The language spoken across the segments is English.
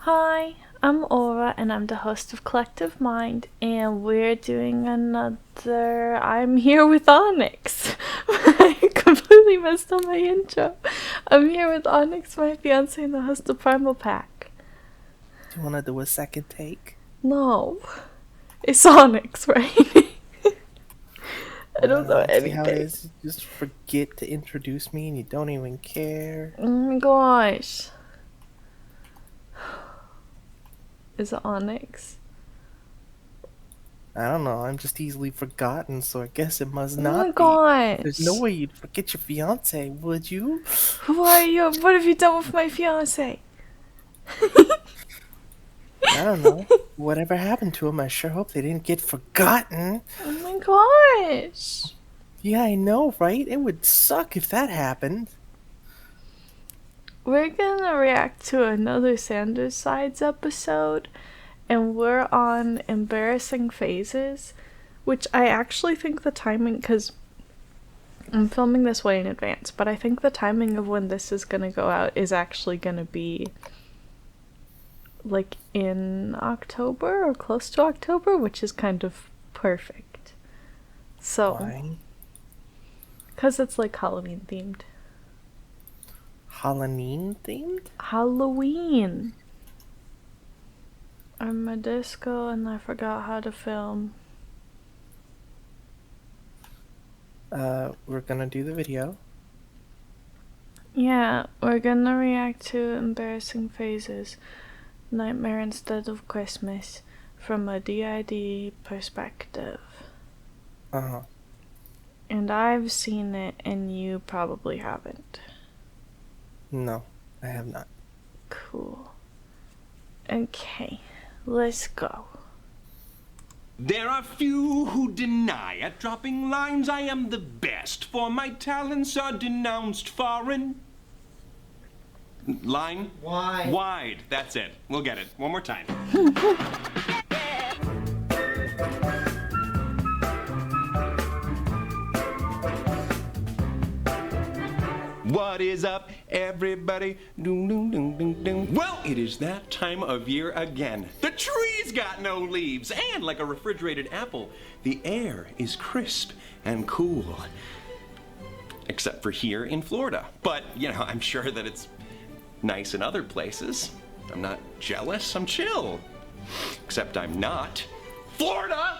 Hi, I'm Aura and I'm the host of Collective Mind, and we're doing another I'm here with Onyx. I completely messed up my intro. I'm here with Onyx, my fiance, and the host of Primal Pack. Do you want to do a second take? No, it's Onyx, right? I don't know See how it anything. is? You just forget to introduce me and you don't even care. Oh my gosh. Is it Onyx? I don't know, I'm just easily forgotten, so I guess it must Oh my not be. There's no gosh. way you'd forget your fiance, would you? Who are you? What have you done with my fiance? I don't know. Whatever happened to him, I sure hope they didn't get forgotten. Oh my gosh. Yeah, I know, right? It would suck if that happened. We're gonna react to another Sanders Sides episode, and we're on embarrassing phases, which I actually think the timing, because I'm filming this way in advance, but I think the timing of when this is gonna go out is actually gonna be like in October or close to October, which is kind of perfect. So, Why? because it's like Halloween themed. Halloween themed? Halloween! I'm a disco and I forgot how to film. We're gonna do the video. Yeah, we're gonna react to embarrassing phases. Nightmare instead of Christmas from a DID perspective. Uh-huh. And I've seen it and you probably haven't. No, I have not. Cool. Okay, let's go. There are few who deny at dropping lines I am the best, for my talents are denounced foreign. Line? Wide. Wide. That's it. We'll get it. One more time. What is up, everybody? Doom, doom, doom, doom, doom. Well, it is that time of year again. The trees got no leaves, and like a refrigerated apple, the air is crisp and cool. Except for here in Florida. But, you know, I'm sure that it's nice in other places. I'm not jealous, I'm chill. Except I'm not Florida!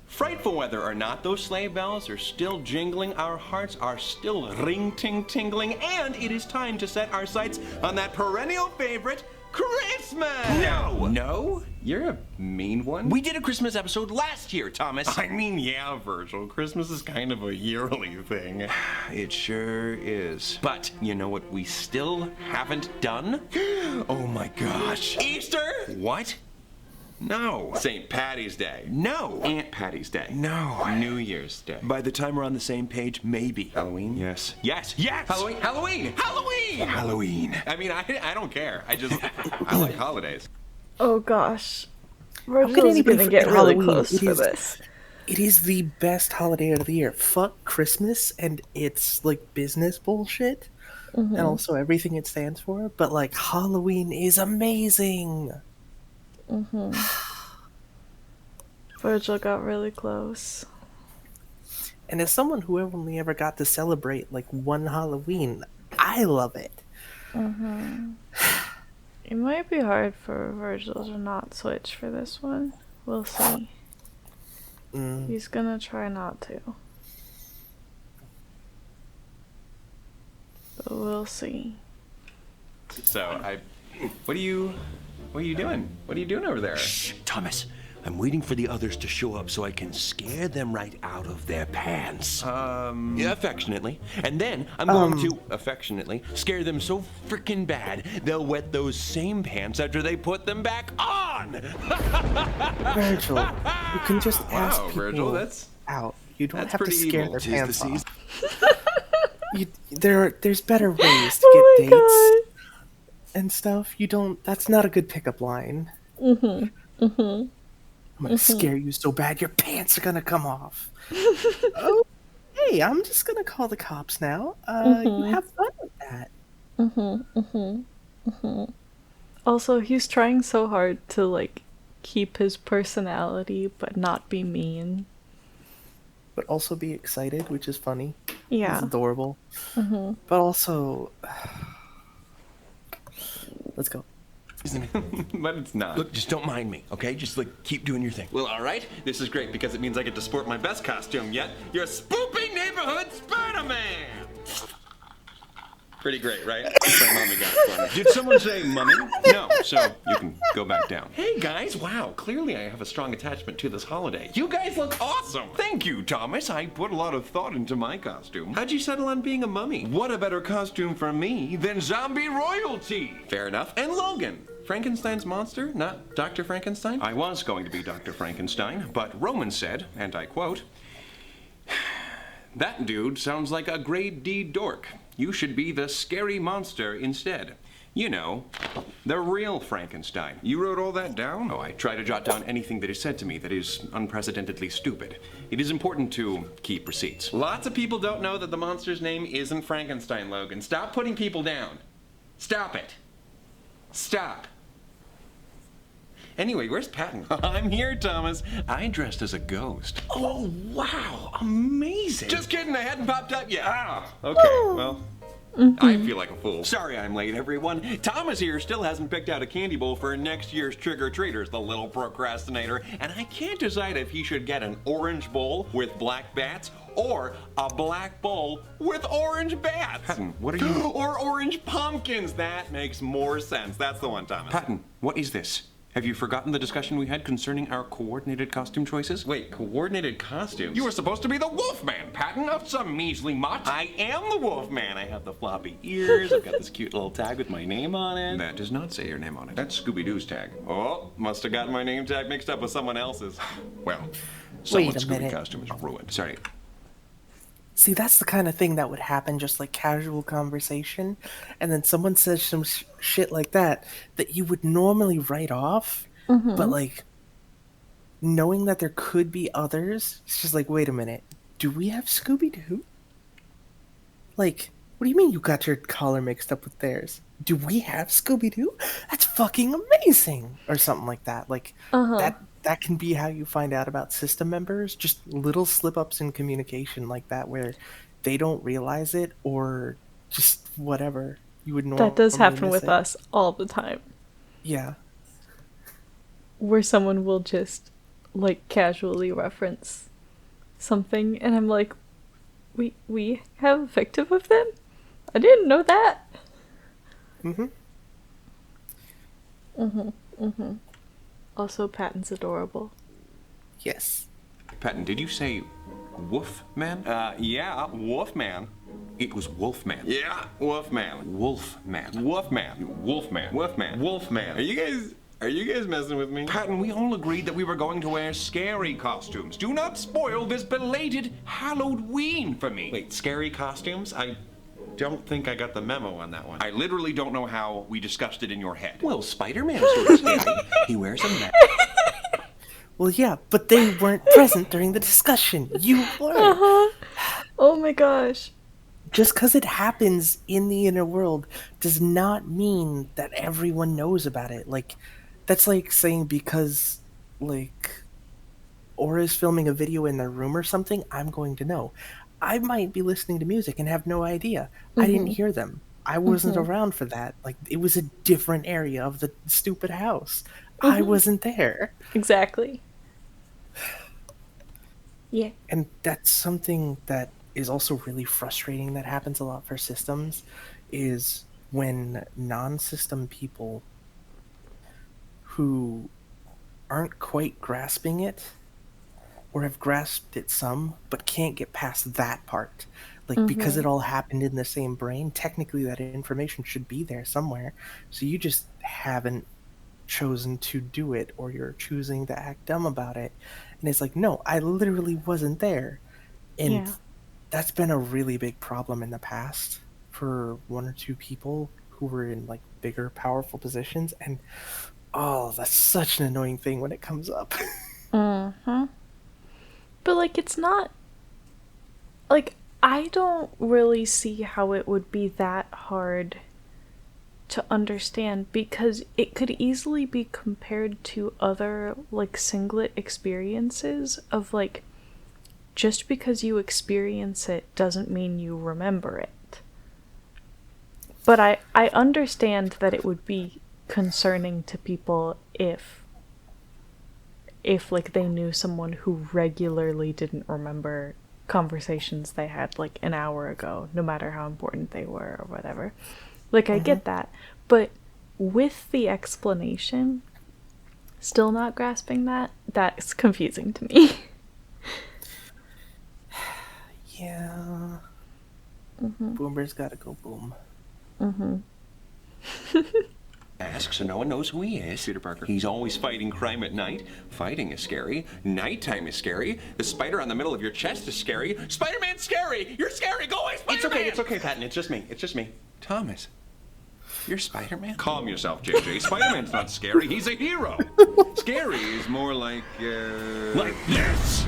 Frightful weather or not, those sleigh bells are still jingling, our hearts are still ring-ting-tingling, and it is time to set our sights on that perennial favorite, Christmas! No! No? You're a mean one. We did a Christmas episode last year, Thomas. I mean, yeah, Virgil. Christmas is kind of a yearly thing. It sure is. But you know what we still haven't done? Oh my gosh. Easter? What? No. St. Patty's Day. No. Aunt Patty's Day. No. New Year's Day. By the time we're on the same page, maybe. Halloween? Yes. Yes. Yes. Halloween. Halloween. Halloween. Halloween. I mean, I don't care. I like holidays. Oh gosh. How could Virgil's anybody gonna get forget really Halloween? close for this. It is the best holiday of the year. Fuck Christmas and its like business bullshit, and also everything it stands for. But like Halloween is amazing. Virgil got really close. And as someone who only ever got to celebrate like one Halloween, I love it. It might be hard for Virgil to not switch for this one. We'll see. He's gonna try not to. But we'll see. So what are you doing? What are you doing over there? Shh, Thomas. I'm waiting for the others to show up so I can scare them right out of their pants. Yeah, affectionately. And then I'm going to, affectionately, scare them so frickin' bad, they'll wet those same pants after they put them back on! Virgil, you can just ask people Virgil, that's out. You don't that's have to pretty scare evil. their 'Tis the pants season. off. There's better ways to Oh get my dates and stuff. You don't. That's not a good pickup line. I'm gonna scare you so bad your pants are gonna come off. Oh, hey, I'm just gonna call the cops now. You have fun with that. Also, he's trying so hard to, like, keep his personality but not be mean. But also be excited, which is funny. Yeah. It's adorable. But also, let's go. But it's not. Look, just don't mind me, okay? Just, like, keep doing your thing. Well, all right. This is great because it means I get to sport my best costume yet. Your spoopy neighborhood Spider-Man! Pretty great, right? That's what Mommy got for me. Did someone say mummy? No, so you can go back down. Hey, guys, wow. Clearly I have a strong attachment to this holiday. You guys look awesome. Thank you, Thomas. I put a lot of thought into my costume. How'd you settle on being a mummy? What a better costume for me than zombie royalty? Fair enough. And Logan. Frankenstein's monster, not Dr. Frankenstein? I was going to be Dr. Frankenstein, but Roman said, and I quote, "That dude sounds like a grade D dork. You should be the scary monster instead. You know, the real Frankenstein." You wrote all that down? Oh, I try to jot down anything that is said to me that is unprecedentedly stupid. It is important to keep receipts. Lots of people don't know that the monster's name isn't Frankenstein, Logan. Stop putting people down. Stop it. Stop. Anyway, where's Patton? I'm here, Thomas. I dressed as a ghost. Oh, wow. Amazing. Just kidding. I hadn't popped up yet. Ah, okay. Well, I feel like a fool. Sorry I'm late, everyone. Thomas here still hasn't picked out a candy bowl for next year's trick-or-treaters, the little procrastinator. And I can't decide if he should get an orange bowl with black bats or a black bowl with orange bats. Patton, what are you... Or orange pumpkins. That makes more sense. That's the one, Thomas. Patton, what is this? Have you forgotten the discussion we had concerning our coordinated costume choices? Wait, coordinated costumes? You were supposed to be the Wolfman, Patton, of some measly mutt. I am the Wolfman. I have the floppy ears. I've got this cute little tag with my name on it. That does not say your name on it. That's Scooby-Doo's tag. Oh, must have gotten my name tag mixed up with someone else's. Well, someone's Scooby costume is ruined. Sorry. See, that's the kind of thing that would happen, just like casual conversation, and then someone says some shit like that you would normally write off, but like knowing that there could be others, it's just like, wait a minute, do we have Scooby-Doo? Like, what do you mean you got your collar mixed up with theirs? Do we have Scooby-Doo? That's fucking amazing, or something like that. Like that can be how you find out about system members, just little slip-ups in communication like that where they don't realize it, or just whatever you would normally. That does happen with us all the time. Yeah. Where someone will just, like, casually reference something, and I'm like, we have a fictive of them? I didn't know that. Also, Patton's adorable. Yes. Patton, did you say Wolfman? Yeah, Wolfman. It was Wolfman. Yeah, Wolfman. Wolfman. Wolfman. Wolfman. Wolfman. Wolfman. Are you guys messing with me? Patton, we all agreed that we were going to wear scary costumes. Do not spoil this belated Halloween for me. Wait, scary costumes? I don't think I got the memo on that one. I literally don't know how we discussed it in your head. Well, Spider-Man is sort of scary. He wears a mask. Well, yeah, but they weren't present during the discussion. You were. Oh my gosh. Just because it happens in the inner world does not mean that everyone knows about it. Like, that's like saying because, like, Aura's filming a video in their room or something, I'm going to know. I might be listening to music and have no idea. I didn't hear them. I wasn't around for that. Like, it was a different area of the stupid house. I wasn't there. Exactly. Yeah. And that's something that is also really frustrating that happens a lot for systems, is when non-system people who aren't quite grasping it, or have grasped it some, but can't get past that part. Like, because it all happened in the same brain, technically that information should be there somewhere. So you just haven't chosen to do it, or you're choosing to act dumb about it. And it's like, no, I literally wasn't there. And that's been a really big problem in the past for one or two people who were in, like, bigger, powerful positions. And, oh, that's such an annoying thing when it comes up. But, like, it's not... Like, I don't really see how it would be that hard to understand, because it could easily be compared to other, like, singlet experiences of, like, just because you experience it doesn't mean you remember it. But I understand that it would be concerning to people if like they knew someone who regularly didn't remember conversations they had like an hour ago, no matter how important they were or whatever. Like, I get that, but with the explanation, still not grasping that's confusing to me. Yeah. Boomer's gotta go boom. Ask so no one knows who he is. Peter Parker. He's always fighting crime at night. Fighting is scary. Nighttime is scary. The spider on the middle of your chest is scary. Spider-Man's scary! You're scary! Go away, Spider-Man! It's okay, Patton. It's just me. Thomas, you're Spider-Man? Calm yourself, JJ. Spider-Man's not scary. He's a hero. Scary is more like, Like this!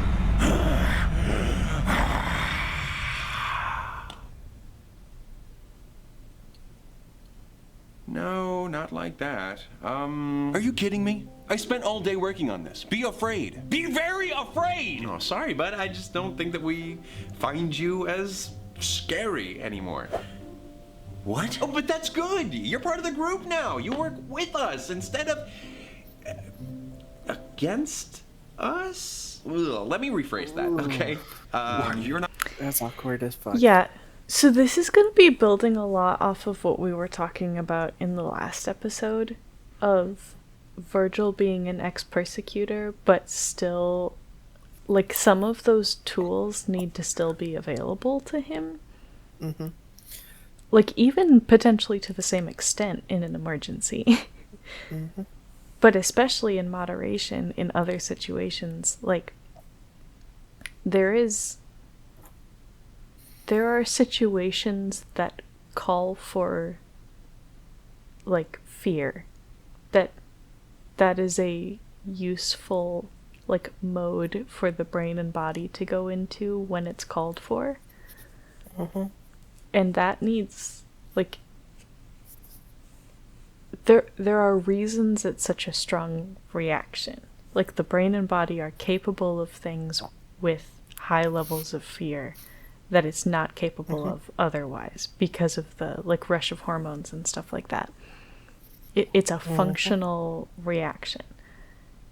No, not like that. Are you kidding me? I spent all day working on this. Be afraid. Be very afraid! Oh, sorry, bud. I just don't think that we find you as scary anymore. What? Oh, but that's good. You're part of the group now. You work with us instead of against us. Ugh, let me rephrase that, okay? You're not. That's awkward as fuck. Yeah. So this is going to be building a lot off of what we were talking about in the last episode of Virgil being an ex-persecutor, but still, like, some of those tools need to still be available to him. Like, even potentially to the same extent in an emergency. But especially in moderation in other situations, like, there are situations that call for, like, fear. That is a useful, like, mode for the brain and body to go into when it's called for. And that needs, like, there are reasons it's such a strong reaction. Like, the brain and body are capable of things with high levels of fear that it's not capable of otherwise because of the, like, rush of hormones and stuff like that. It's a functional reaction.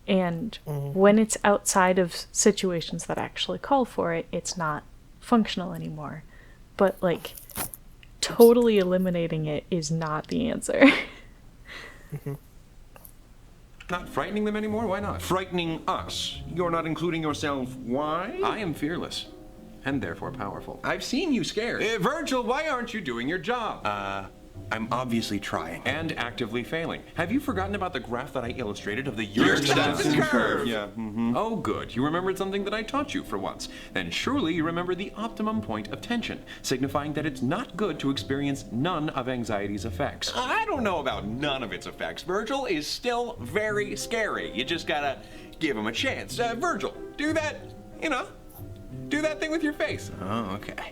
And when it's outside of situations that actually call for it, it's not functional anymore. But, like, totally eliminating it is not the answer. Not frightening them anymore? Why not? Frightening us. You're not including yourself. Why? I am fearless. And therefore powerful. I've seen you scared. Virgil, why aren't you doing your job? I'm obviously trying. And actively failing. Have you forgotten about the graph that I illustrated of the Yerkes-Dodson curve? Yeah. Oh, good. You remembered something that I taught you for once. Then surely you remember the optimum point of tension, signifying that it's not good to experience none of anxiety's effects. I don't know about none of its effects. Virgil is still very scary. You just gotta give him a chance. Virgil, do that, do that thing with your face. Oh, okay.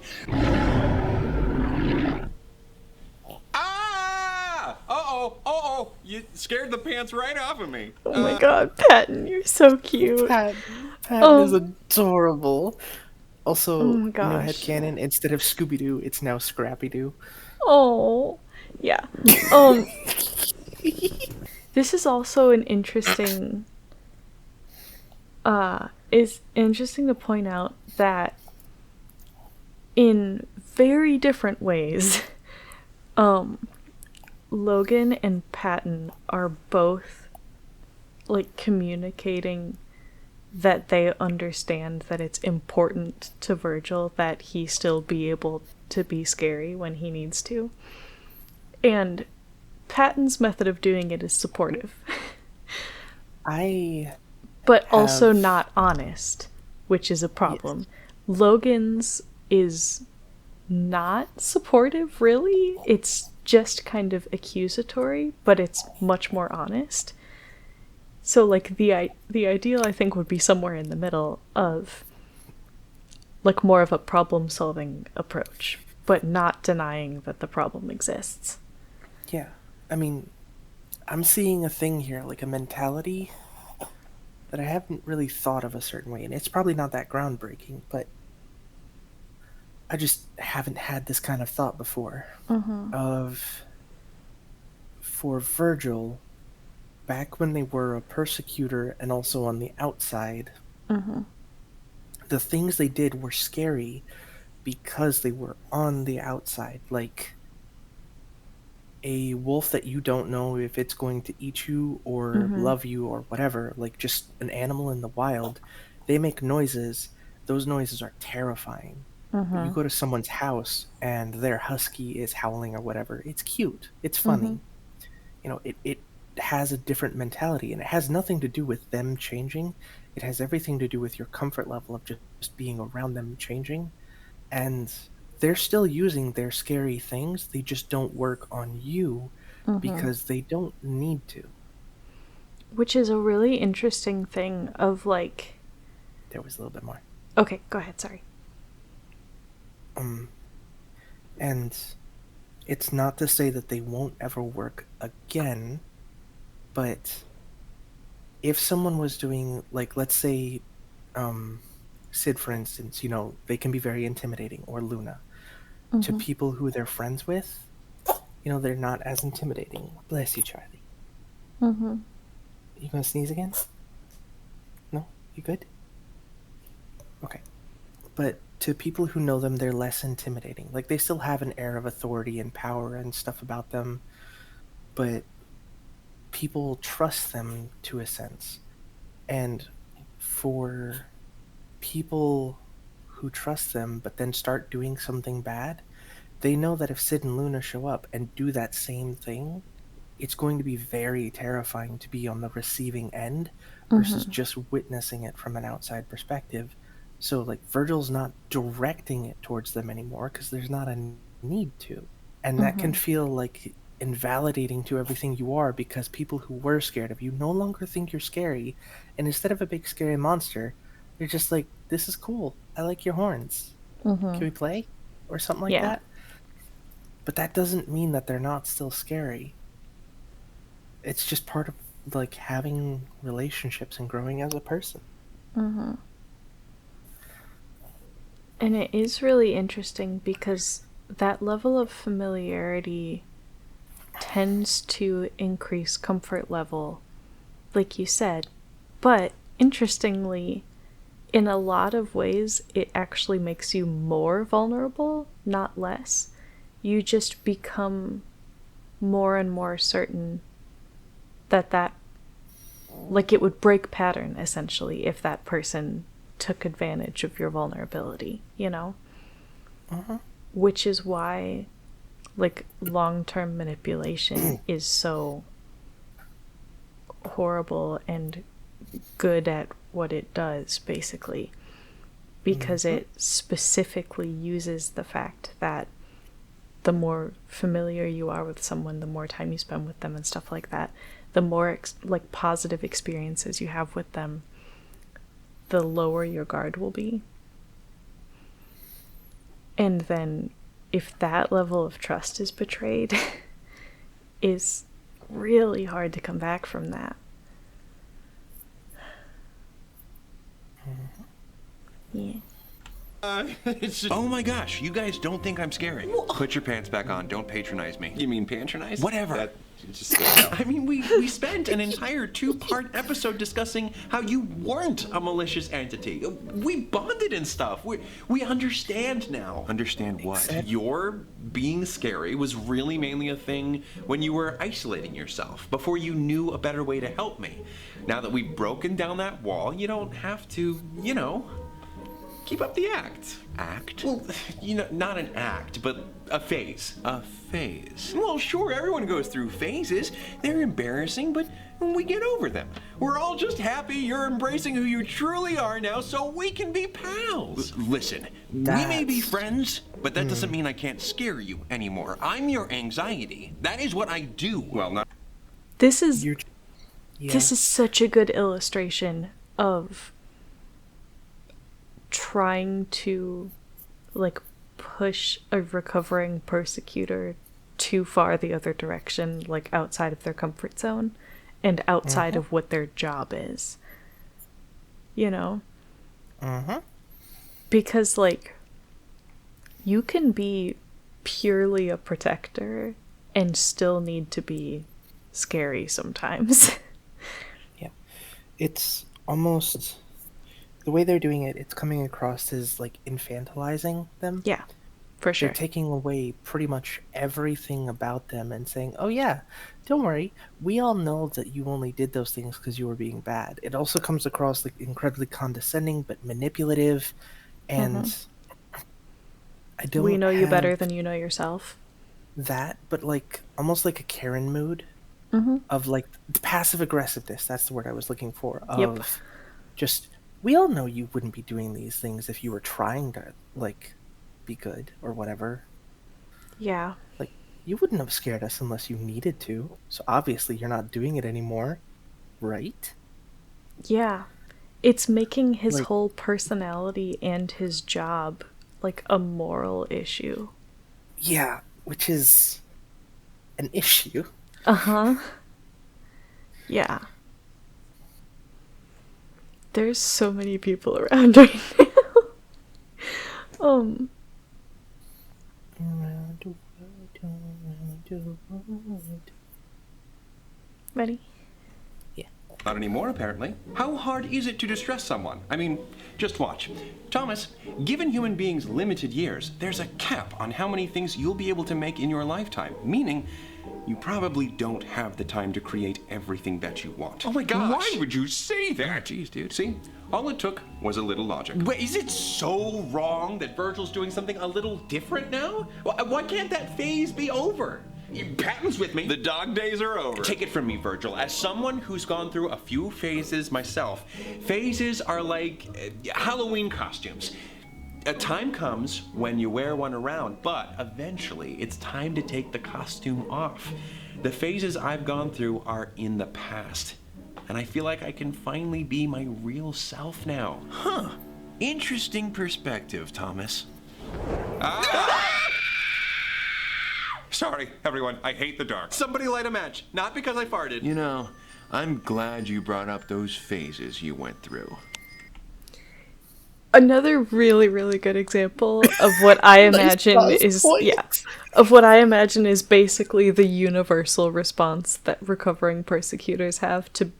Uh-oh, you scared the pants right off of me. Oh my god, Patton, you're so cute. Patton is adorable. Also, oh my gosh. headcanon, instead of Scooby-Doo, it's now Scrappy-Doo. Oh, yeah. This is also an interesting... is interesting to point out that in very different ways, Logan and Patton are both, like, communicating that they understand that it's important to Virgil that he still be able to be scary when he needs to. And Patton's method of doing it is supportive. But also not honest, which is a problem. Yes. Logan's is not supportive, really. It's just kind of accusatory, but it's much more honest. So, like, the ideal, I think, would be somewhere in the middle of, like, more of a problem-solving approach, but not denying that the problem exists. Yeah. I mean, I'm seeing a thing here, like a mentality that I haven't really thought of a certain way, and it's probably not that groundbreaking, but I just haven't had this kind of thought before. Of for Virgil, back when they were a persecutor and also on the outside, the things they did were scary because they were on the outside. Like a wolf that you don't know if it's going to eat you or love you or whatever, like just an animal in the wild, they make noises. Those noises are terrifying. But you go to someone's house and their husky is howling or whatever. It's cute. It's funny. It has a different mentality, and it has nothing to do with them changing. It has everything to do with your comfort level of just being around them changing. And they're still using their scary things. They just don't work on you because they don't need to. Which is a really interesting thing of like... There was a little bit more. Okay, go ahead, sorry. And it's not to say that they won't ever work again, but if someone was doing, like, let's say, Sid, for instance, they can be very intimidating, or Luna. To people who they're friends with, they're not as intimidating. Bless you, Charlie. You gonna sneeze again? No? You good? Okay. But to people who know them, they're less intimidating. Like, they still have an air of authority and power and stuff about them, but people trust them to a sense. And for people who trust them but then start doing something bad, they know that if Sid and Luna show up and do that same thing, it's going to be very terrifying to be on the receiving end versus just witnessing it from an outside perspective. So, like, Virgil's not directing it towards them anymore because there's not a need to. And that can feel, like, invalidating to everything you are, because people who were scared of you no longer think you're scary. And instead of a big scary monster, they're just like, this is cool. I like your horns. Can we play? Or something like that. But that doesn't mean that they're not still scary. It's just part of, like, having relationships and growing as a person. And it is really interesting because that level of familiarity tends to increase comfort level, like you said. But interestingly, in a lot of ways, it actually makes you more vulnerable, not less. You just become more and more certain that like, it would break pattern, essentially, if that person took advantage of your vulnerability, Which is why, like, long-term manipulation is so horrible and good at what it does, basically, because it specifically uses the fact that the more familiar you are with someone, the more time you spend with them and stuff like that, the more like positive experiences you have with them, the lower your guard will be. And then if that level of trust is betrayed, is really hard to come back from that. Yeah. Oh my gosh, you guys don't think I'm scary. Put your pants back on, don't patronize me. You mean patronize? Whatever. I mean, we spent an entire 2-part episode discussing how you weren't a malicious entity. We bonded and stuff. We understand now. Understand what? Your being scary was really mainly a thing when you were isolating yourself, before you knew a better way to help me. Now that we've broken down that wall, you don't have to, keep up the act. Act? Well, not an act, but a phase. A phase? Well, sure, everyone goes through phases. They're embarrassing, but we get over them. We're all just happy you're embracing who you truly are now, so we can be pals. Listen, we may be friends, but that doesn't mean I can't scare you anymore. I'm your anxiety. That is what I do. Well, not... This is such a good illustration of trying to, like, push a recovering persecutor too far the other direction, like outside of their comfort zone and outside of what their job is. You know? Because, like, you can be purely a protector and still need to be scary sometimes. Yeah. It's almost... The way they're doing it, it's coming across as, like, infantilizing them. Yeah, for sure. They're taking away pretty much everything about them and saying, oh yeah, don't worry, we all know that you only did those things because you were being bad. It also comes across like incredibly condescending but manipulative, and I don't We know you have better than you know yourself. that, but like almost like a Karen mood of like passive aggressiveness. That's the word I was looking for. Of just, we all know you wouldn't be doing these things if you were trying to like be good or whatever. Yeah. Like, you wouldn't have scared us unless you needed to. So obviously you're not doing it anymore, right? Yeah. It's making his Like- whole personality and his job like a moral issue. Yeah, which is an issue. Yeah. There's so many people around right now. Ready? Not anymore, apparently. How hard is it to distress someone? I mean, just watch. Thomas, given human beings limited years, there's a cap on how many things you'll be able to make in your lifetime, meaning you probably don't have the time to create everything that you want. Oh my gosh. Why would you say that? Jeez, dude. See? All it took was a little logic. Wait, is it so wrong that Virgil's doing something a little different now? Why can't that phase be over? Patton's with me. The dog days are over. Take it from me, Virgil. As someone who's gone through a few phases myself, phases are like Halloween costumes. A time comes when you wear one around, but eventually it's time to take the costume off. The phases I've gone through are in the past, and I feel like I can finally be my real self now. Huh. Interesting perspective, Thomas. Sorry, everyone. I hate the dark. Somebody light a match. Not because I farted. You know, I'm glad you brought up those phases you went through. Another really, really good example of what I imagine of what I imagine is basically the universal response that recovering persecutors have to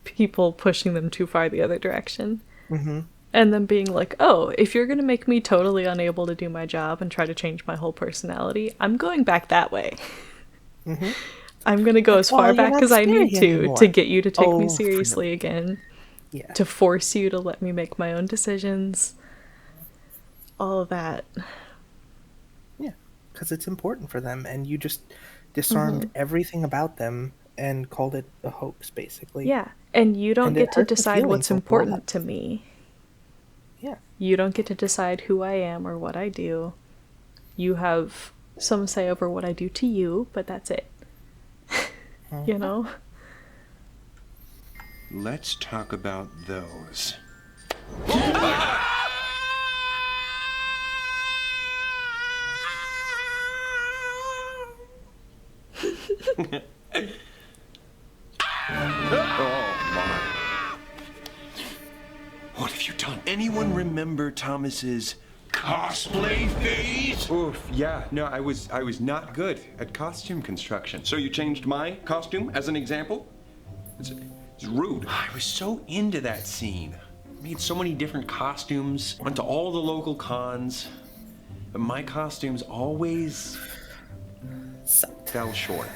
people pushing them too far the other direction. And then being like, oh, if you're gonna make me totally unable to do my job and try to change my whole personality, I'm going back that way. I'm gonna go as far back as I need to get you to take me seriously again. Yeah. To force you to let me make my own decisions. All of that. Yeah, because it's important for them, and you just disarmed everything about them and called it a hoax, basically. Yeah, and you don't And it get to hurt the decide what's feelings of important God. to me. Yeah. You don't get to decide who I am or what I do. You have some say over what I do to you, but that's it. You know? Let's talk about those. Oh my. What have you done? Anyone remember Thomas's cosplay phase? Oof, yeah, no, I was not good at costume construction. So you changed my costume as an example? It's rude. I was so into that scene. Made so many different costumes, went to all the local cons, but my costumes always fell short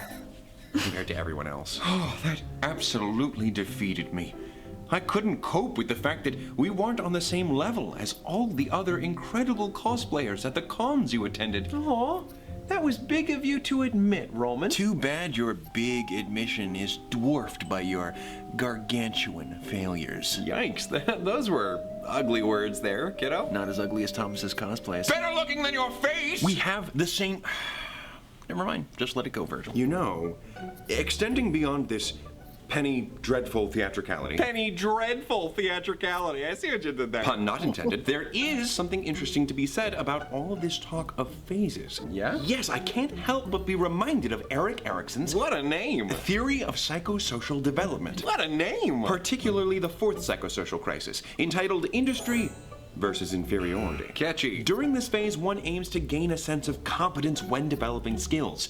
compared to everyone else. Oh, that absolutely defeated me. I couldn't cope with the fact that we weren't on the same level as all the other incredible cosplayers at the cons you attended. Aw, that was big of you to admit, Roman. Too bad your big admission is dwarfed by your gargantuan failures. Yikes, those were ugly words there, kiddo. Not as ugly as Thomas's cosplays. Better looking than your face! We have the same... Never mind, just let it go, Virgil. You know, extending beyond this Penny dreadful theatricality. Penny dreadful theatricality. I see what you did there. Pun not intended. There is something interesting to be said about all of this talk of phases. Yeah? Yes, I can't help but be reminded of Erik Erikson's... What a name! Theory of psychosocial development. What a name! Particularly the fourth psychosocial crisis, entitled Industry versus Inferiority. Catchy. During this phase, one aims to gain a sense of competence when developing skills.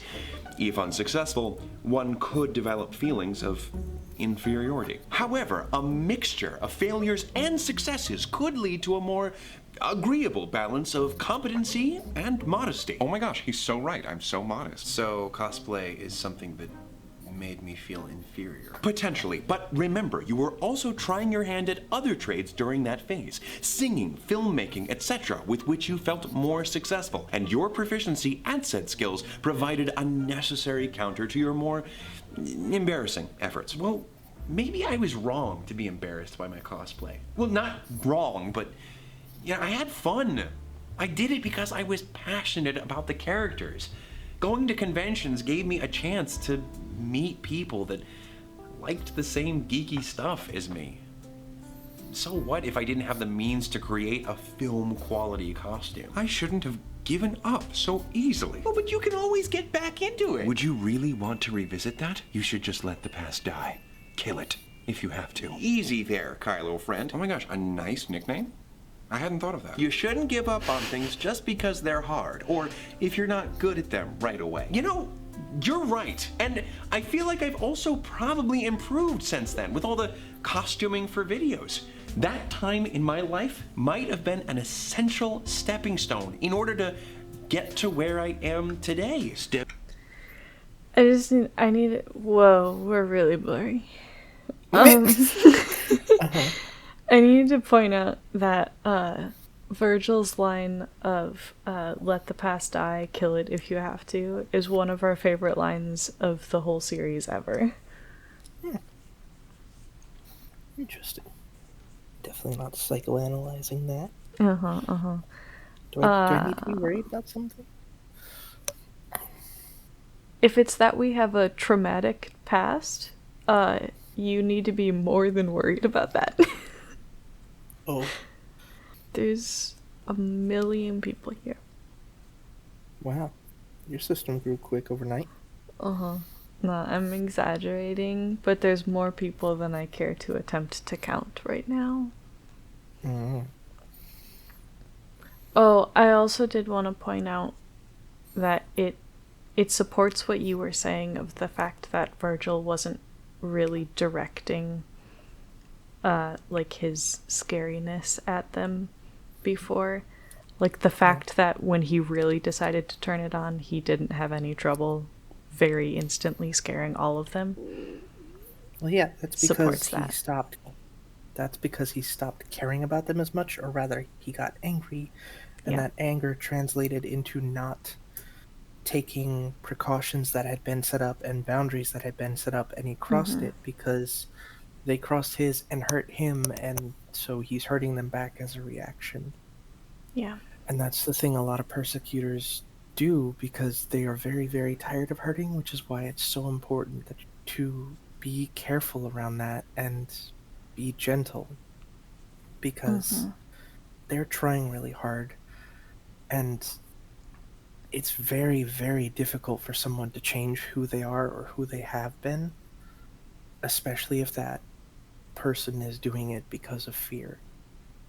If unsuccessful, one could develop feelings of inferiority. However, a mixture of failures and successes could lead to a more agreeable balance of competency and modesty. Oh my gosh, he's so right. I'm so modest. So cosplay is something that made me feel inferior. Potentially, but remember, you were also trying your hand at other trades during that phase. Singing, filmmaking, etc., with which you felt more successful. And your proficiency at said skills provided a necessary counter to your more embarrassing efforts. Well, maybe I was wrong to be embarrassed by my cosplay. Well, not wrong, but yeah, I had fun. I did it because I was passionate about the characters. Going to conventions gave me a chance to meet people that liked the same geeky stuff as me. So what if I didn't have the means to create a film quality costume? I shouldn't have given up so easily. Oh, but you can always get back into it. Would you really want to revisit that? You should just let the past die. Kill it, if you have to. Easy there, Kylo friend. Oh my gosh, a nice nickname? I hadn't thought of that. You shouldn't give up on things just because they're hard, or if you're not good at them right away. You know, you're right. And I feel like I've also probably improved since then with all the costuming for videos. That time in my life might have been an essential stepping stone in order to get to where I am today. I need, whoa, we're really blurry. I need to point out that Virgil's line of let the past die, kill it if you have to, is one of our favorite lines of the whole series ever. Interesting. Definitely not psychoanalyzing that. Do I need to be worried about something? If it's that we have a traumatic past, you need to be more than worried about that. Oh. There's a million people here. Wow. Your system grew quick overnight. No, I'm exaggerating, but there's more people than I care to attempt to count right now. Oh, I also did want to point out that it supports what you were saying of the fact that Virgil wasn't really directing like his scariness at them before. Like the fact that when he really decided to turn it on, he didn't have any trouble very instantly scaring all of them. Well, yeah, that's because he stopped. That's because he stopped caring about them as much, or rather, he got angry, and that anger translated into not taking precautions that had been set up and boundaries that had been set up, and he crossed it because they crossed his and hurt him, and so he's hurting them back as a reaction. Yeah. And that's the thing a lot of persecutors do, because they are very, very tired of hurting, which is why it's so important to be careful around that and be gentle, because they're trying really hard, and it's very, very difficult for someone to change who they are or who they have been, especially if that person is doing it because of fear.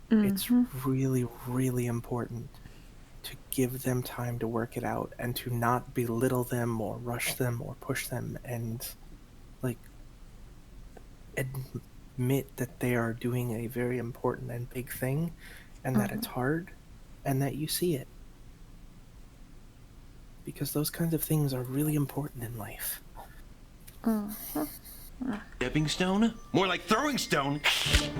It's really, really important to give them time to work it out and to not belittle them or rush them or push them, and like admit that they are doing a very important and big thing, and that it's hard, and that you see it. Because those kinds of things are really important in life. Stepping stone? More like throwing stone.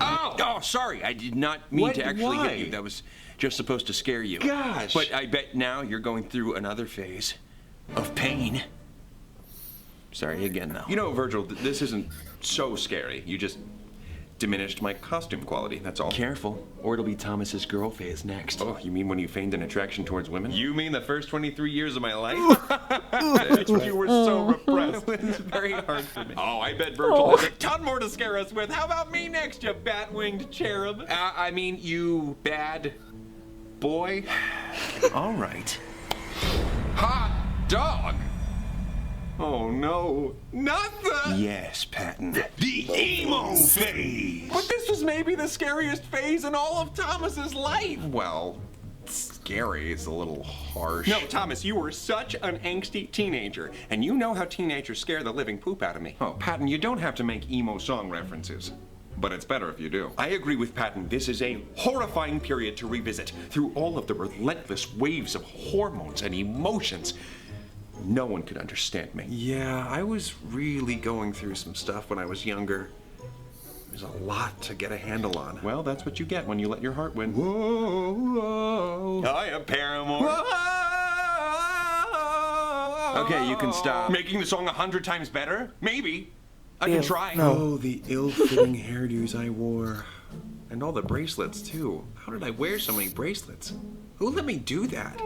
Oh, sorry. I did not mean to actually hit you. That was just supposed to scare you. Gosh. But I bet now you're going through another phase of pain. Sorry again, though. You know, Virgil, this isn't so scary. You just diminished my costume quality, that's all. Careful, or it'll be Thomas's girl phase next. Oh, you mean when you feigned an attraction towards women? You mean the first 23 years of my life? You were so repressed. It was very hard for me. Oh, I bet Virgil has a ton more to scare us with. How about me next, you bat-winged cherub? I mean, you bad boy? All right. Hot dog! Oh no, not the... Yes, Patton. The emo phase! But this was maybe the scariest phase in all of Thomas's life! Well, scary is a little harsh. No, Thomas, you were such an angsty teenager, and you know how teenagers scare the living poop out of me. Oh, Patton, you don't have to make emo song references. But it's better if you do. I agree with Patton. This is a horrifying period to revisit through all of the relentless waves of hormones and emotions. No one could understand me. Yeah, I was really going through some stuff when I was younger. There's a lot to get a handle on. Well, that's what you get when you let your heart win. Whoa, whoa. I am Paramore. Whoa. Okay, you can stop. Making the song 100 times better? Maybe. I can try. No. Oh, the ill-fitting hairdos I wore. And all the bracelets, too. How did I wear so many bracelets? Who let me do that?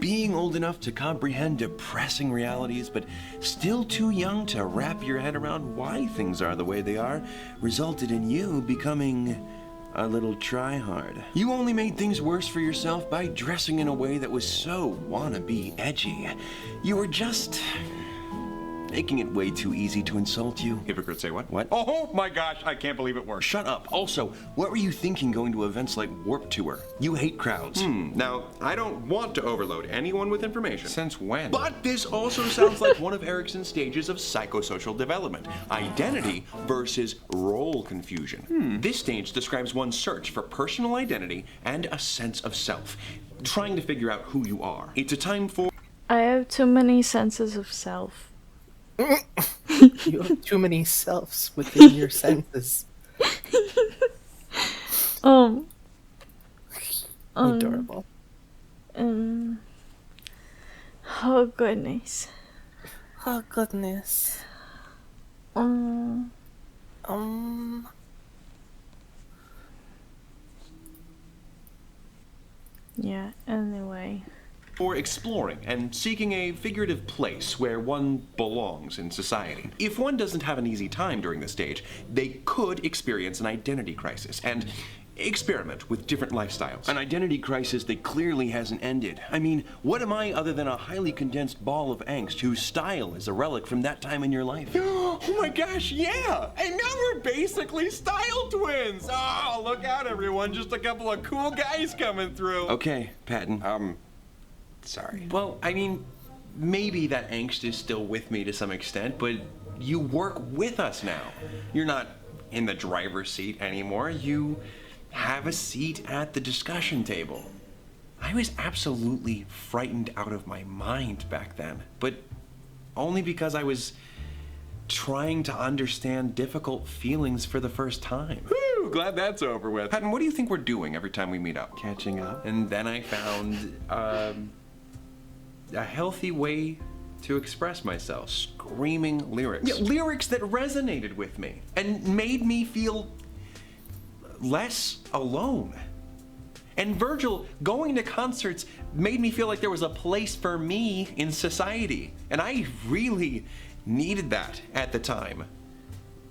Being old enough to comprehend depressing realities, but still too young to wrap your head around why things are the way they are, resulted in you becoming a little try-hard. You only made things worse for yourself by dressing in a way that was so wannabe edgy. You were just making it way too easy to insult you. Hypocrites say what? What? Oh my gosh, I can't believe it worked. Shut up. Also, what were you thinking going to events like Warped Tour? You hate crowds. Now, I don't want to overload anyone with information. Since when? But this also sounds like one of Erickson's stages of psychosocial development. Identity versus role confusion. This stage describes one's search for personal identity and a sense of self. Trying to figure out who you are. It's a time for... I have too many senses of self. You have too many selves within your senses. Adorable. Oh goodness. Oh goodness. Yeah, anyway. For exploring and seeking a figurative place where one belongs in society. If one doesn't have an easy time during this stage, they could experience an identity crisis and experiment with different lifestyles. An identity crisis that clearly hasn't ended. I mean, what am I other than a highly condensed ball of angst whose style is a relic from that time in your life? Oh my gosh, yeah! And now we're basically style twins! Oh, look out everyone, just a couple of cool guys coming through. Okay, Patton. Sorry. Well, I mean, maybe that angst is still with me to some extent, but you work with us now. You're not in the driver's seat anymore. You have a seat at the discussion table. I was absolutely frightened out of my mind back then, but only because I was trying to understand difficult feelings for the first time. Whew, glad that's over with. Patton, what do you think we're doing every time we meet up? Catching up? And then I found a healthy way to express myself. Screaming lyrics. Yeah, lyrics that resonated with me and made me feel less alone. And Virgil, going to concerts made me feel like there was a place for me in society. And I really needed that at the time.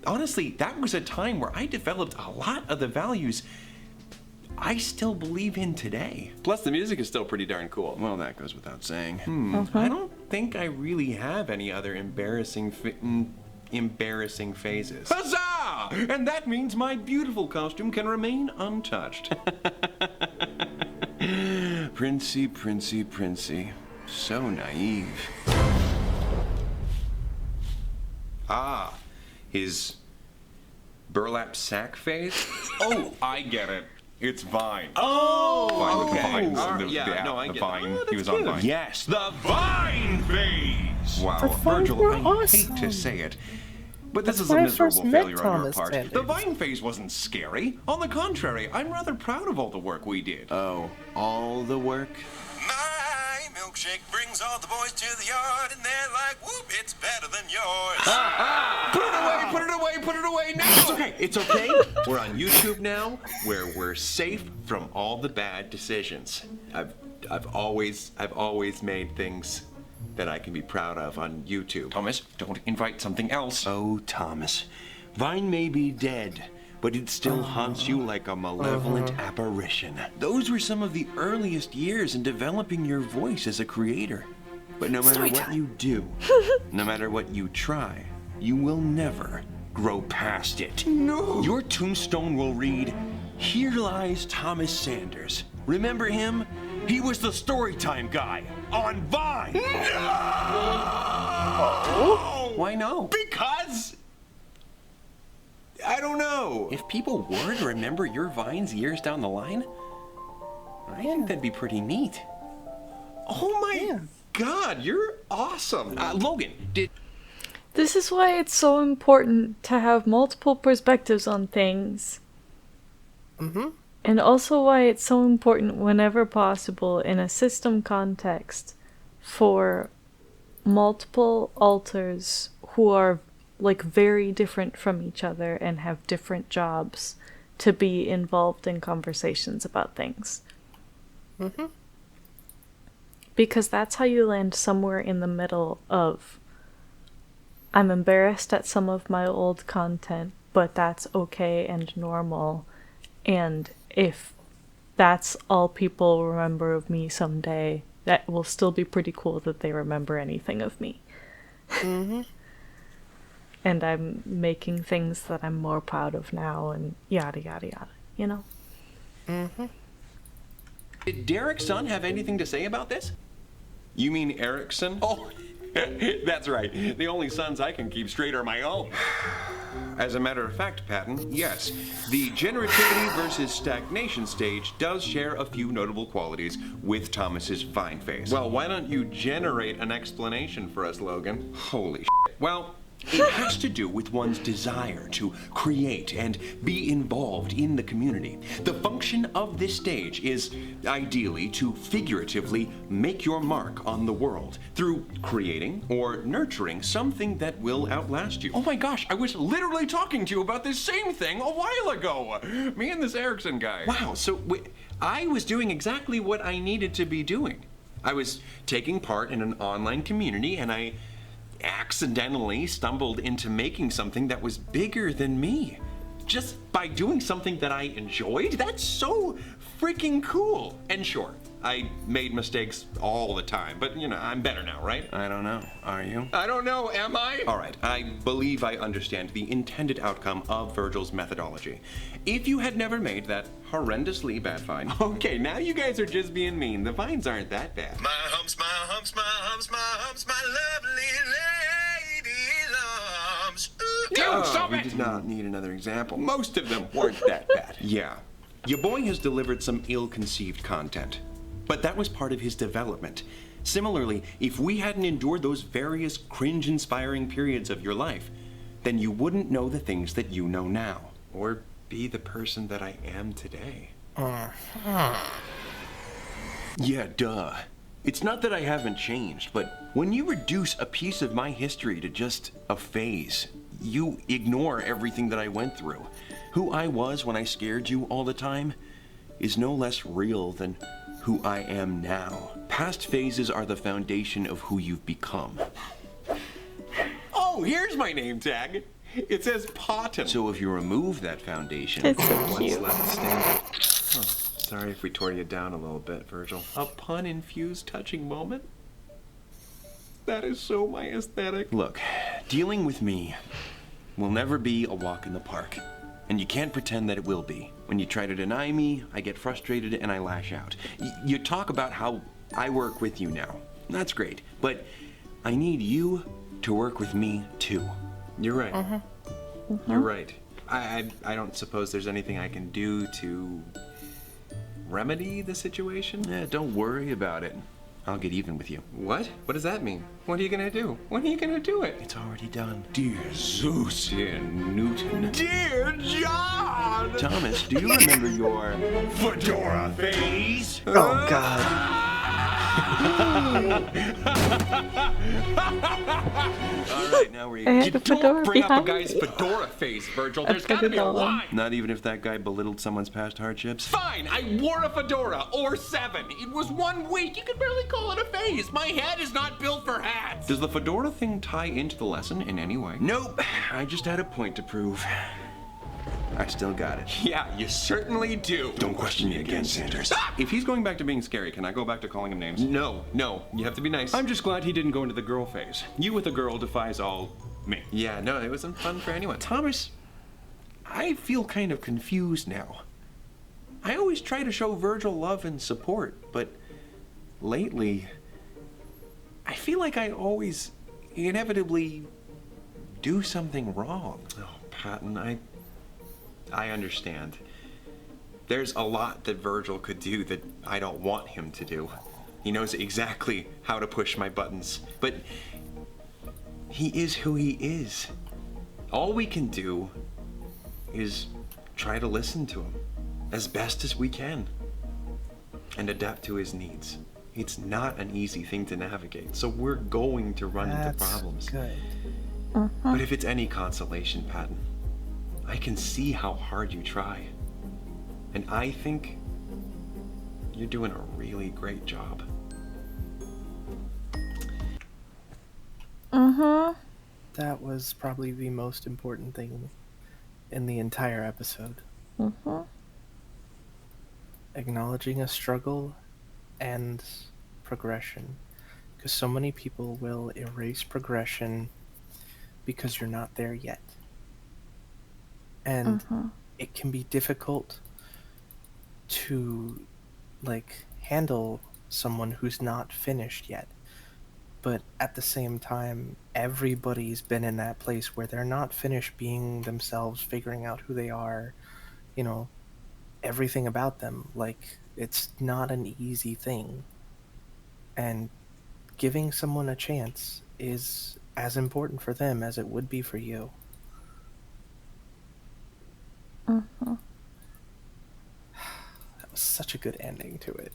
Honestly, that was a time where I developed a lot of the values I still believe in today. Plus, the music is still pretty darn cool. Well, that goes without saying. I don't think I really have any other embarrassing phases. Huzzah! And that means my beautiful costume can remain untouched. Princey, Princey, Princey. So naive. Ah, his burlap sack phase? Oh, I get it. It's Vine. Oh, Vine. okay. No, I get Vine. Oh, he was on Vine. Yes, The Vine phase! Wow, The Vines Virgil, were I awesome. hate to say it, but this That's is a when I first miserable met failure on your Thomas part. Sanders. The Vine phase wasn't scary. On the contrary, I'm rather proud of all the work we did. Oh, all the work? My milkshake brings all the boys to the yard, and they're like, whoop, it's better than yours. Put it away, put it away, put it away now. It's okay, it's okay. We're on YouTube now, where we're safe from all the bad decisions. I've always made things that I can be proud of on YouTube. Thomas, don't invite something else. Oh, Thomas, Vine may be dead, but it still haunts you like a malevolent apparition. Those were some of the earliest years in developing your voice as a creator. But no matter what you do, no matter what you try, you will never grow past it. No! Your tombstone will read, "Here lies Thomas Sanders. Remember him? He was the storytime guy on Vine." No! Why no? Because I don't know. If people were to remember your Vines years down the line, I think that'd be pretty neat. Oh my God, you're awesome. Logan, This is why it's so important to have multiple perspectives on things. And also why it's so important whenever possible in a system context for multiple alters who are like very different from each other and have different jobs to be involved in conversations about things. Because that's how you land somewhere in the middle of, I'm embarrassed at some of my old content, but that's okay and normal. And if that's all people remember of me someday, that will still be pretty cool that they remember anything of me. And I'm making things that I'm more proud of now, and yada yada yada, you know? Did Derek's son have anything to say about this? You mean Erickson? Oh, that's right. The only sons I can keep straight are my own. As a matter of fact, Patton, yes, the generativity versus stagnation stage does share a few notable qualities with Thomas's Vine phase. Well, why don't you generate an explanation for us, Logan? Holy shit. Well, it has to do with one's desire to create and be involved in the community. The function of this stage is ideally to figuratively make your mark on the world through creating or nurturing something that will outlast you. Oh my gosh, I was literally talking to you about this same thing a while ago. Me and this Erickson guy. Wow, so I was doing exactly what I needed to be doing. I was taking part in an online community, and I accidentally stumbled into making something that was bigger than me. Just by doing something that I enjoyed? That's so freaking cool. And sure, I made mistakes all the time, but you know, I'm better now, right? I don't know. Are you? I don't know, am I? All right, I believe I understand the intended outcome of Virgil's methodology. If you had never made that horrendously bad vine. Okay, now you guys are just being mean. The vines aren't that bad. My humps, my humps, my humps, my humps, my lovely lady lumps. Dude, stop it! We did not need another example. Most of them weren't that bad. Yeah. Your boy has delivered some ill-conceived content, but that was part of his development. Similarly, if we hadn't endured those various cringe-inspiring periods of your life, then you wouldn't know the things that you know now, or be the person that I am today. Yeah, duh. It's not that I haven't changed, but when you reduce a piece of my history to just a phase, you ignore everything that I went through. Who I was when I scared you all the time is no less real than who I am now. Past phases are the foundation of who you've become. Oh, here's my name tag. It says Potten. So if you remove that foundation, It's so what's cute. left standing? Oh, sorry if we tore you down a little bit, Virgil. A pun-infused touching moment? That is so my aesthetic. Look, dealing with me will never be a walk in the park. And you can't pretend that it will be. When you try to deny me, I get frustrated and I lash out. You talk about how I work with you now. That's great. But I need you to work with me too. You're right. You're right. I don't suppose there's anything I can do to remedy the situation? Yeah, don't worry about it. I'll get even with you. What? What does that mean? What are you gonna do? When are you gonna do it? It's already done. Dear Zeus. Dear Newton. Dear John! Thomas, do you remember your fedora phase? Oh, God. right, now we're I had You the fedora don't bring up a behind guy's me. fedora face, Virgil. I There's put gotta it be a all on. line. Not even if that guy belittled someone's past hardships? Fine, I wore a fedora, or 7. It was 1 week. You could barely call it a phase. My head is not built for hats. Does the fedora thing tie into the lesson in any way? Nope. I just had a point to prove. I still got it. Yeah, you certainly do. Don't question me again, Sanders. If he's going back to being scary, can I go back to calling him names? No, you have to be nice. I'm just glad he didn't go into the girl phase. You with a girl defies all me. Yeah, no, it wasn't fun for anyone. Thomas, I feel kind of confused now. I always try to show Virgil love and support, but lately, I feel like I always inevitably do something wrong. Oh, Patton, I understand. There's a lot that Virgil could do that I don't want him to do. He knows exactly how to push my buttons, but he is who he is. All we can do is try to listen to him as best as we can and adapt to his needs. It's not an easy thing to navigate, so we're going to run into problems. Good. But if it's any consolation, Patton, I can see how hard you try. And I think you're doing a really great job. That was probably the most important thing in the entire episode. Acknowledging a struggle and progression. Because so many people will erase progression because you're not there yet. And it can be difficult to, like, handle someone who's not finished yet. But at the same time, everybody's been in that place where they're not finished being themselves, figuring out who they are, you know, everything about them. Like, it's not an easy thing. And giving someone a chance is as important for them as it would be for you. That was such a good ending to it.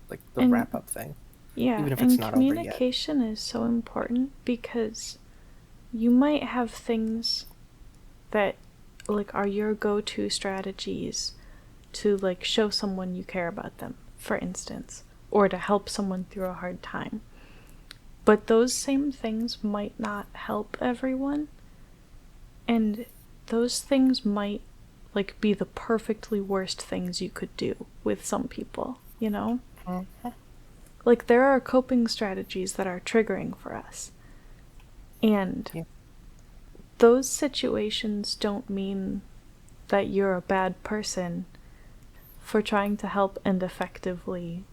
Like, the wrap-up thing. Yeah, Even if it's not over yet. communication is so important because you might have things that, like, are your go-to strategies to, like, show someone you care about them, for instance, or to help someone through a hard time. But those same things might not help everyone, and those things might, like, be the perfectly worst things you could do with some people, you know? Like, there are coping strategies that are triggering for us. And those situations don't mean that you're a bad person for trying to help and effectively,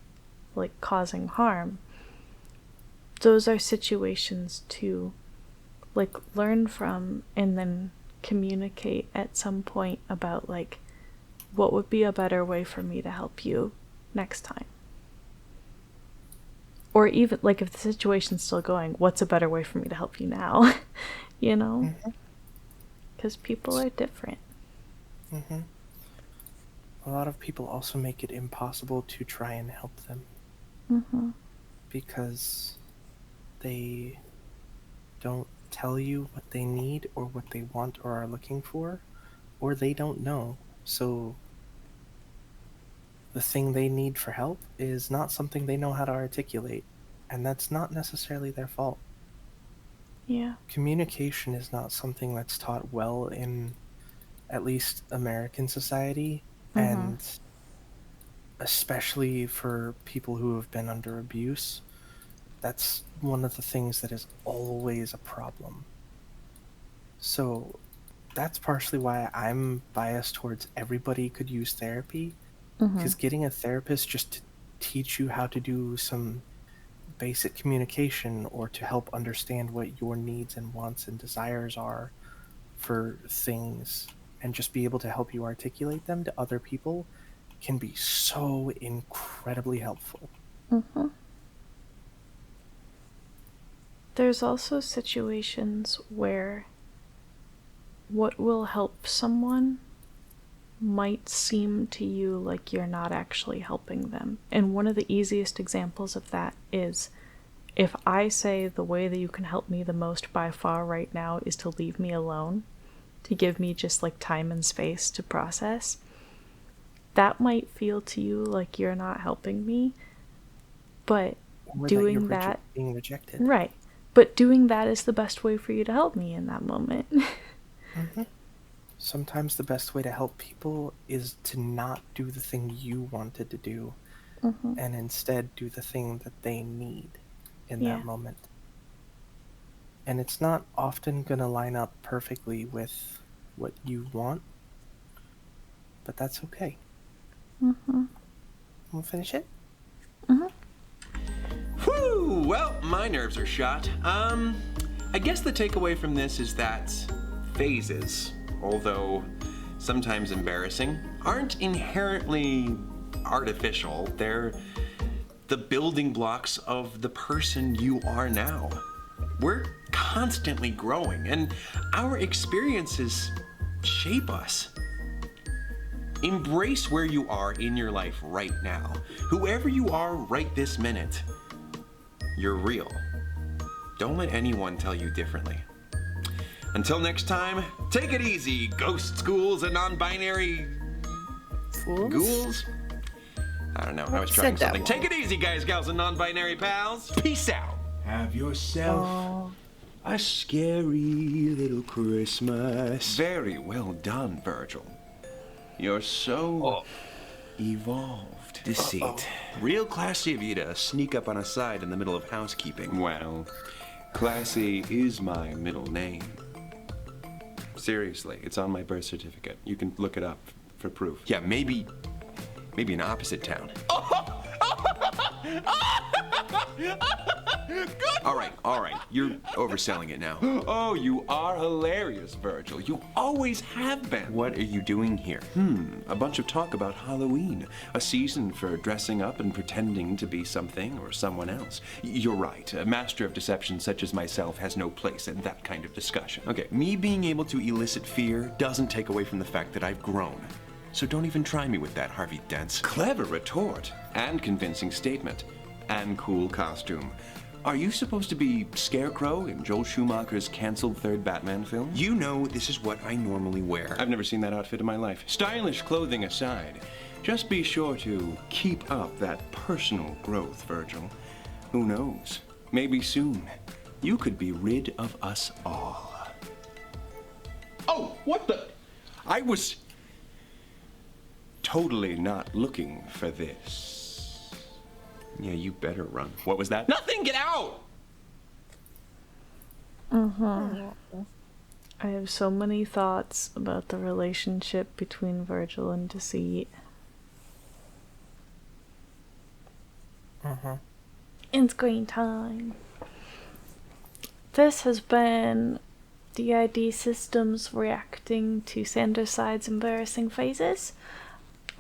like, causing harm. Those are situations to, like, learn from and then communicate at some point about, like, what would be a better way for me to help you next time. Or even, like, if the situation's still going, what's a better way for me to help you now? You know? Because people are different. A lot of people also make it impossible to try and help them. Because they don't tell you what they need or what they want or are looking for, or they don't know. So the thing they need for help is not something they know how to articulate, and that's not necessarily their fault. Yeah. Communication is not something that's taught well in at least American society, and especially for people who have been under abuse, that's one of the things that is always a problem. So that's partially why I'm biased towards everybody could use therapy, because getting a therapist just to teach you how to do some basic communication or to help understand what your needs and wants and desires are for things and just be able to help you articulate them to other people can be so incredibly helpful. There's also situations where what will help someone might seem to you like you're not actually helping them. And one of the easiest examples of that is if I say the way that you can help me the most by far right now is to leave me alone, to give me just like time and space to process, that might feel to you like you're not helping me, but Or doing that you're that, being rejected. right, but doing that is the best way for you to help me in that moment. Sometimes the best way to help people is to not do the thing you wanted to do and instead do the thing that they need in Yeah. that moment. And it's not often going to line up perfectly with what you want, but that's okay. We'll finish it? Whew, well, my nerves are shot. I guess the takeaway from this is that phases, although sometimes embarrassing, aren't inherently artificial. They're the building blocks of the person you are now. We're constantly growing, and our experiences shape us. Embrace where you are in your life right now. Whoever you are right this minute, you're real. Don't let anyone tell you differently. Until next time, take it easy, ghost schools and non-binary ghouls. I don't know, I was trying said that something. Take it easy, guys, gals, and non-binary pals. Peace out. Have yourself a scary little Christmas. Very well done, Virgil. You're so evolved. Deceit. Real classy of you to sneak up on a side in the middle of housekeeping. Well, classy is my middle name. Seriously, it's on my birth certificate. You can look it up for proof. Yeah, maybe in opposite town. All right, you're overselling it now. Oh, you are hilarious, Virgil. You always have been. What are you doing here? A bunch of talk about Halloween, a season for dressing up and pretending to be something or someone else. You're right. A master of deception such as myself has no place in that kind of discussion. Okay, me being able to elicit fear doesn't take away from the fact that I've grown. So don't even try me with that, Harvey Dent. Clever retort, and convincing statement, and cool costume. Are you supposed to be Scarecrow in Joel Schumacher's canceled third Batman film? You know this is what I normally wear. I've never seen that outfit in my life. Stylish clothing aside, just be sure to keep up that personal growth, Virgil. Who knows? Maybe soon you could be rid of us all. Oh, what the? I was totally not looking for this. Yeah, you better run. What was that? Nothing! Get out! I have so many thoughts about the relationship between Virgil and Deceit. It's screen time. This has been DID Systems reacting to Sanderside's embarrassing phases.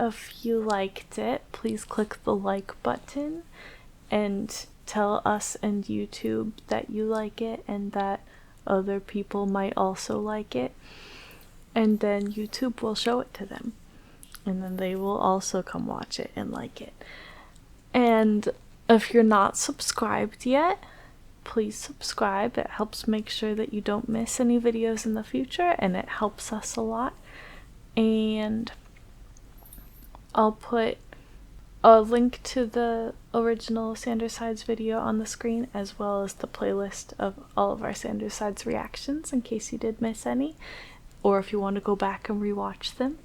If you liked it, please click the like button and tell us and YouTube that you like it and that other people might also like it. And then YouTube will show it to them. And then they will also come watch it and like it. And if you're not subscribed yet, please subscribe. It helps make sure that you don't miss any videos in the future, and it helps us a lot. And I'll put a link to the original Sandersides video on the screen, as well as the playlist of all of our Sandersides reactions in case you did miss any, or if you want to go back and rewatch them.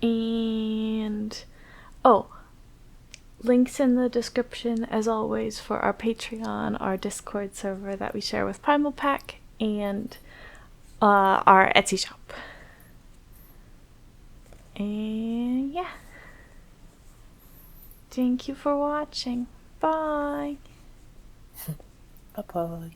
And links in the description as always for our Patreon, our Discord server that we share with Primal Pack, and our Etsy shop. And yeah. Thank you for watching. Bye. Bye-bye.